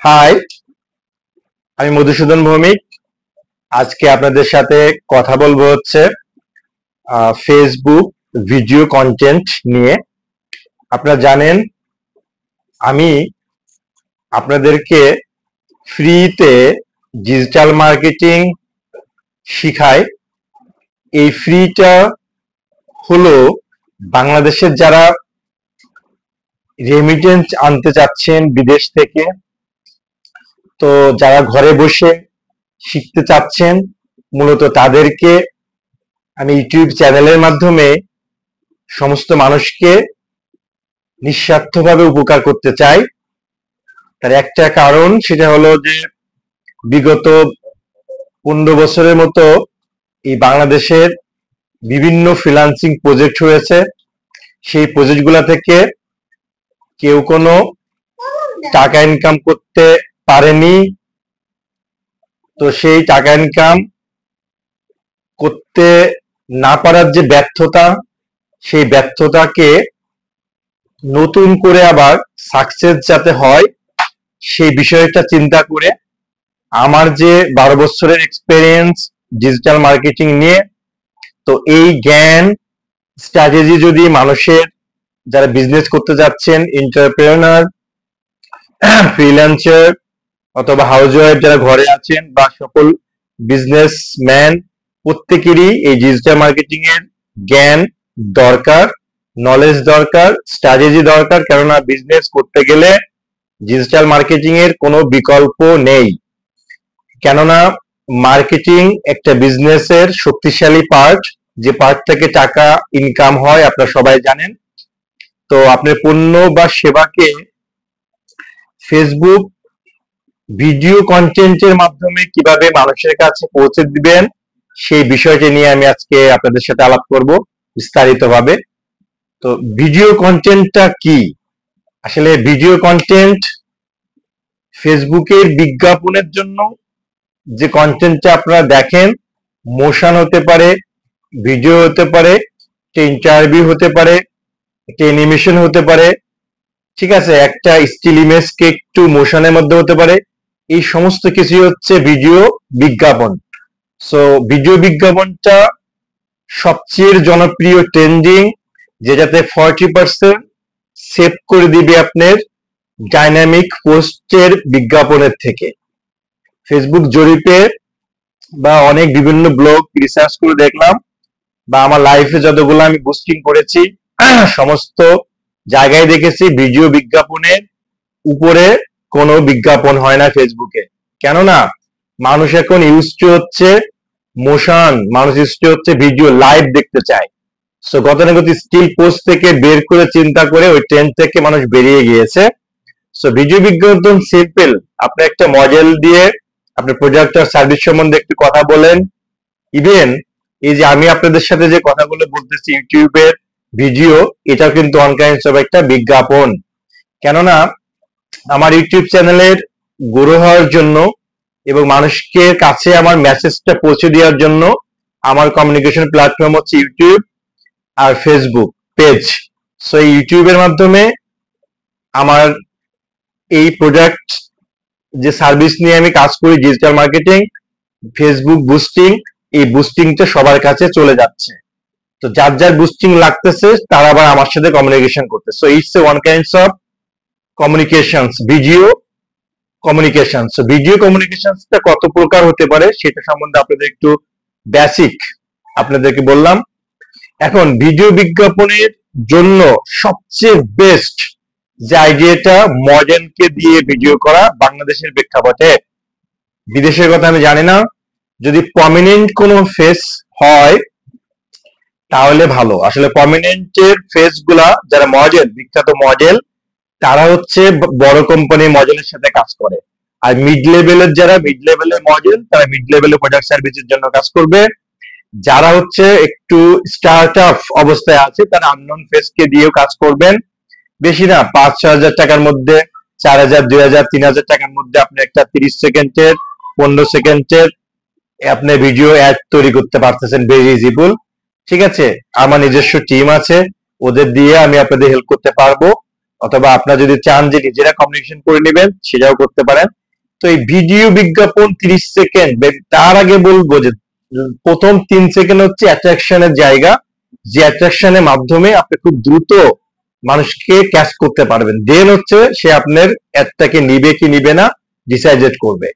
High, আমি মধুসূদন ভৌমিক। আজকে আপনাদের সাথে কথা বলবো হচ্ছে ফেসবুক ভিডিও কন্টেন্ট নিয়ে। আপনারা জানেন আমি আপনাদেরকে ফ্রিতে ডিজিটাল মার্কেটিং শিখাই। এই ফ্রিটা হলো বাংলাদেশের যারা রেমিটেন্স আনতে চাচ্ছেন বিদেশ থেকে, তো যারা ঘরে বসে শিখতে চাচ্ছেন, মূলত তাদেরকে আমি ইউটিউব চ্যানেলের মাধ্যমে সমস্ত মানুষকে নিঃস্বার্থভাবে উপকার করতে চাই। তার একটা কারণ, সেটা হলো যে বিগত 15 বছরের মতো এই বাংলাদেশের বিভিন্ন ফ্রিল্যান্সিং প্রজেক্ট হয়েছে। সেই প্রজেক্টগুলো থেকে কেউ কোনো টাকা ইনকাম করতে পারেনি। তো সেই টাকা ইনকাম করতে না পারার যে ব্যর্থতা, সেই ব্যর্থতাকে নতুন করে আবার সাকসেস যাতে হয়, সেই বিষয়টা চিন্তা করে আমার যে 12 বছরের এক্সপেরিয়েন্স ডিজিটাল মার্কেটিং নিয়ে, তো এই জ্ঞান স্ট্র্যাটেজি যদি মানুষের যারা বিজনেস করতে যাচ্ছেন, এন্টারপ্রেনার, ফ্রিল্যান্সার অথবা হাউস ওয়াইফ যারা ঘরে আছেন, বা সকল বিজনেসম্যান, প্রত্যেকেরই এই ডিজিটাল মার্কেটিং এর জ্ঞান দরকার, নলেজ দরকার, স্ট্র্যাটেজি দরকার। কেননা বিজনেস করতে গেলে ডিজিটাল মার্কেটিং এর কোনো বিকল্প নেই। কেননা মার্কেটিং একটা বিজনেসের শক্তিশালী পার্ট, যে পার্ট থেকে টাকা ইনকাম হয় আপনারা সবাই জানেন। তো আপনার পণ্য বা সেবাকে ফেসবুক ভিডিও কন্টেন্টের মাধ্যমে কিভাবে মানুষের কাছে পৌঁছে দিবেন, সেই বিষয়টি নিয়ে আমি আজকে আপনাদের সাথে আলাপ করব বিস্তারিতভাবে। তো ভিডিও কন্টেন্টটা কি? আসলে ভিডিও কন্টেন্ট ফেসবুকের বিজ্ঞাপনের জন্য যে কন্টেন্টটা আপনারা দেখেন, মোশন হতে পারে, ভিডিও হতে পারে, একটা ইন্টারভিউ হতে পারে, একটা অ্যানিমেশন হতে পারে, ঠিক আছে, একটা স্টিল ইমেজকে একটু মোশনের মধ্যে হতে পারে। এই সমস্ত কিছু হচ্ছে ভিডিও বিজ্ঞাপন। সো ভিডিও বিজ্ঞাপনটা সবচেয়ে জনপ্রিয়, ট্রেন্ডিং, যেটাতে 40% সেভ করে দিবে আপনার ডাইনামিক পোস্টের বিজ্ঞাপনের থেকে। ফেসবুক জরিপে বা অনেক বিভিন্ন ব্লগ রিসার্চ করে দেখলাম, বা আমার লাইফে যতগুলো আমি বুস্টিং করেছি, সমস্ত জায়গায় দেখেছি ভিডিও বিজ্ঞাপনের উপরে কোনো বিজ্ঞাপন হয় না ফেসবুকে। কেননা মানুষ এখন ইউজ টু হচ্ছে মোশন, মানুষ ইউজ টু হচ্ছে ভিডিও লাইভ দেখতে চায়। সো গতানুগতিক স্টিল পোস্ট থেকে বের করে চিন্তা করে ওই ট্রেন্ড থেকে মানুষ বেরিয়ে গিয়েছে। সো ভিডিও বিজ্ঞাপন সিম্পল, আপনি একটা মডেল দিয়ে আপনার প্রোডাক্ট আর সার্ভিস সম্বন্ধে একটু কথা বলেন। ইভেন এই যে আমি আপনাদের সাথে যে কথাগুলো বলতেছি ইউটিউবের ভিডিও, এটাও কিন্তু অন কাইন্ডস অফ একটা বিজ্ঞাপন। কেননা আমার ইউটিউব চ্যানেলের গ্রো হওয়ার জন্য এবং মানুষকে কাছে আমার মেসেজটা পৌঁছে দেওয়ার জন্য আমার কমিউনিকেশন প্ল্যাটফর্ম হচ্ছে ইউটিউব আর ফেসবুক পেজ। সো এই ইউটিউবের মাধ্যমে আমার এই প্রোডাক্ট যে সার্ভিস নিয়ে আমি কাজ করি, ডিজিটাল মার্কেটিং, ফেসবুক বুস্টিং, এই বুস্টিংটা সবার কাছে চলে যাচ্ছে। তো যার যার বুস্টিং লাগতেছে তারা আবার আমার সাথে কমিউনিকেশন করতে। So it's a one kinds of communications, video communication. So video কমিউনিকেশনসটা কত প্রকার হতে পারে সেটা সম্বন্ধে আপনাদের একটু বেসিক আপনাদেরকে বললাম। এখন ভিডিও বিজ্ঞাপনের জন্য সবচেয়ে বেস্ট যে আইডিয়াটা, মডেলকে দিয়ে ভিডিও করা বাংলাদেশের প্রেক্ষাপটে। বিদেশের কথা আমি জানি না, যদি প্রমিনেন্ট কোনো ফেস হয় তাহলে ভালো। আসলে প্রমিনেন্টের ফেস গুলা যারা মডেল, বিখ্যাত মডেল, তারা হচ্ছে বড় কোম্পানির মডেলের সাথে কাজ করে। আর মিড লেভেলের যারা মিড লেভেলের মডেল, তারা মিড লেভেলের প্রোডাক্ট সার্ভিসের জন্য কাজ করবে। যারা হচ্ছে একটু স্টার্ট আপ অবস্থায় আছে, তারা আননোন ফেসকে দিয়েও কাজ করবেন। বেশি না, 5-6 হাজার টাকার মধ্যে, 4,000, 2,000, 3,000 টাকার মধ্যে আপনি একটা 30 সেকেন্ডের, 15 সেকেন্ডের আপনি ভিডিও অ্যাড তৈরি করতে পারতেছেন, ভেরি ইজিবল। ঠিক আছে, আমার নিজস্ব টিম আছে, ওদের দিয়ে আমি আপনাদের হেল্প করতে পারবো। অথবা আপনারা যদি চান যে নিজেরা কমিউনিকেশন করে নেবেন সেটাও করতে পারেন। তো এই ভিডিও বিজ্ঞাপন 30 সেকেন্ড, তার আগে বলবো যে প্রথম 3 সেকেন্ড হচ্ছে অ্যাট্রাকশনের জায়গা, যে অ্যাট্রাকশনের মাধ্যমে আপনি খুব দ্রুত মানুষকে ক্যাচ করতে পারবেন। দেন হচ্ছে সে আপনার অ্যাডটাকে নিবে কি নিবে না ডিসাইডেড করবে।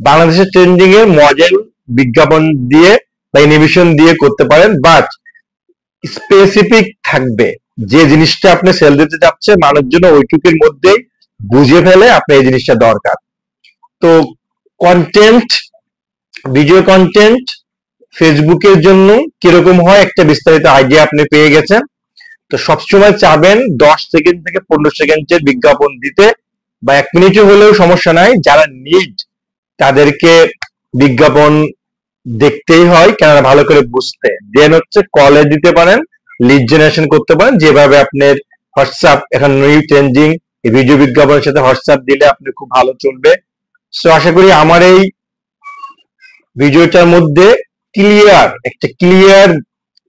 বাংলাদেশের ট্রেন্ডিং এ মডেল বিজ্ঞাপন দিয়ে বা অ্যানিমেশন দিয়ে করতে পারেন, বাট স্পেসিফিক থাকবে। যে জিনিসটা আপনি সেল দিতে চাচ্ছে মানুষজন ওইটুকুর মধ্যেই বুঝে ফেলে আপনার এই জিনিসটা দরকার। তো কন্টেন্ট, ভিডিও কন্টেন্ট ফেসবুকের জন্য কিরকম হয় একটা বিস্তারিত আইডিয়া আপনি পেয়ে গেছেন। তো সবসময় চাবেন 10 সেকেন্ড থেকে 15 সেকেন্ডের বিজ্ঞাপন দিতে, বা 1 মিনিটে হলেও সমস্যা নাই। যারা নিড তাদেরকে বিজ্ঞাপন দেখতেই হয়, কেননা ভালো করে বুঝতে। দেন হচ্ছে কলে দিতে পারেন, লিড জেনারেশন করতে পারেন, যেভাবে আপনার হোয়াটসঅ্যাপ এখন নিউ ট্রেন্ডিং, এই ভিডিও বিজ্ঞাপনের সাথে হোয়াটসঅ্যাপ দিলে আপনি খুব ভালো চলবে। সো আশা করি আমার এই ভিডিওটার মধ্যে একটা ক্লিয়ার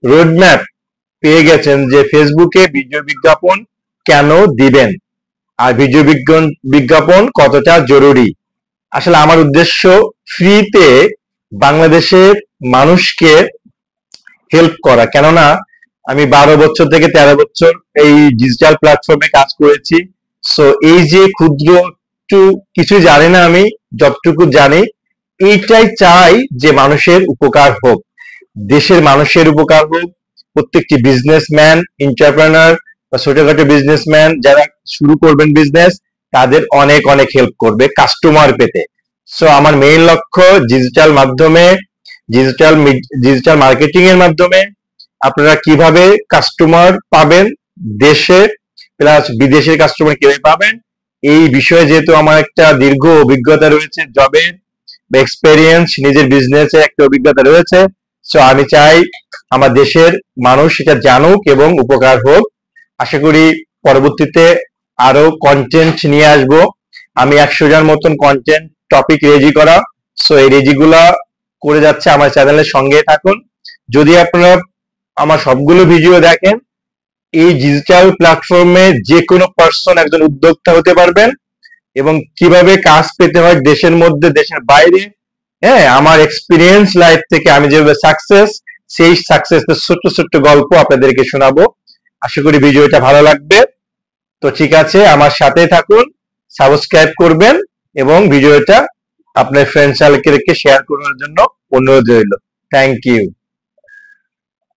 রোডম্যাপ পেয়ে গেছেন যে ফেসবুকে ভিডিও বিজ্ঞাপন কেন দিবেন আর ভিডিও বিজ্ঞাপন কতটা জরুরি। আসলে আমার উদ্দেশ্য ফ্রিতে বাংলাদেশের মানুষকে হেল্প করা, কেননা আমি 12 বছর থেকে 13 বছর এই ডিজিটাল প্ল্যাটফর্মে কাজ করেছি। সো এই যে ক্ষুদ্র একটু কিছু জানি না, আমি যতটুকু জানি এইটাই চাই যে মানুষের উপকার হোক, দেশের মানুষের উপকার হোক। প্রত্যেকটি বিজনেসম্যান, এন্টারপ্রেনার বা ছোটখাটো বিজনেসম্যান যারা শুরু করবেন বিজনেস, তাদের অনেক অনেক হেল্প করবে কাস্টমার পেতে। সো আমার মেইন লক্ষ্য ডিজিটাল মাধ্যমে, ডিজিটাল মার্কেটিং এর মাধ্যমে আপনারা কিভাবে কাস্টমার পাবেন, দেশে প্লাস বিদেশের কাস্টমার কিভাবে পাবেন, এই বিষয়ে যেহেতু আমার একটা দীর্ঘ অভিজ্ঞতা রয়েছে, জবের বা এক্সপেরিয়েন্স, নিজের বিজনেসে একটা অভিজ্ঞতা রয়েছে। সো আমি চাই আমার দেশের মানুষ সেটা জানুক এবং উপকার হোক। আশা করি পরবর্তীতে আরো কন্টেন্ট নিয়ে আসব। আমি 100 জন মতন কন্টেন্ট টপিক রেডি করা, সো এই রেডিগুলা করে যাচ্ছে। আমার চ্যানেলের সঙ্গে থাকুন। যদি আপনারা আমার সবগুলো ভিডিও দেখেন, এই ডিজিটাল প্ল্যাটফর্মে যে কোনো পার্সন একজন উদ্যোক্তা হতে পারবেন, এবং কিভাবে কাজ পেতে হয় দেশের মধ্যে দেশের বাইরে, হ্যাঁ, আমার এক্সপিরিয়েন্স লাইফ থেকে আমি যেভাবে সাকসেস, সেই সাকসেসের ছোট্ট ছোট্ট গল্প আপনাদেরকে শোনাবো। আশা করি ভিডিওটা ভালো লাগবে। তো ঠিক আছে, আমার সাথে থাকুন, সাবস্ক্রাইব করবেন এবং ভিডিওটা আপনার ফ্রেন্ড সার্কেলকে শেয়ার করার জন্য অনুরোধ রইল। Thank you.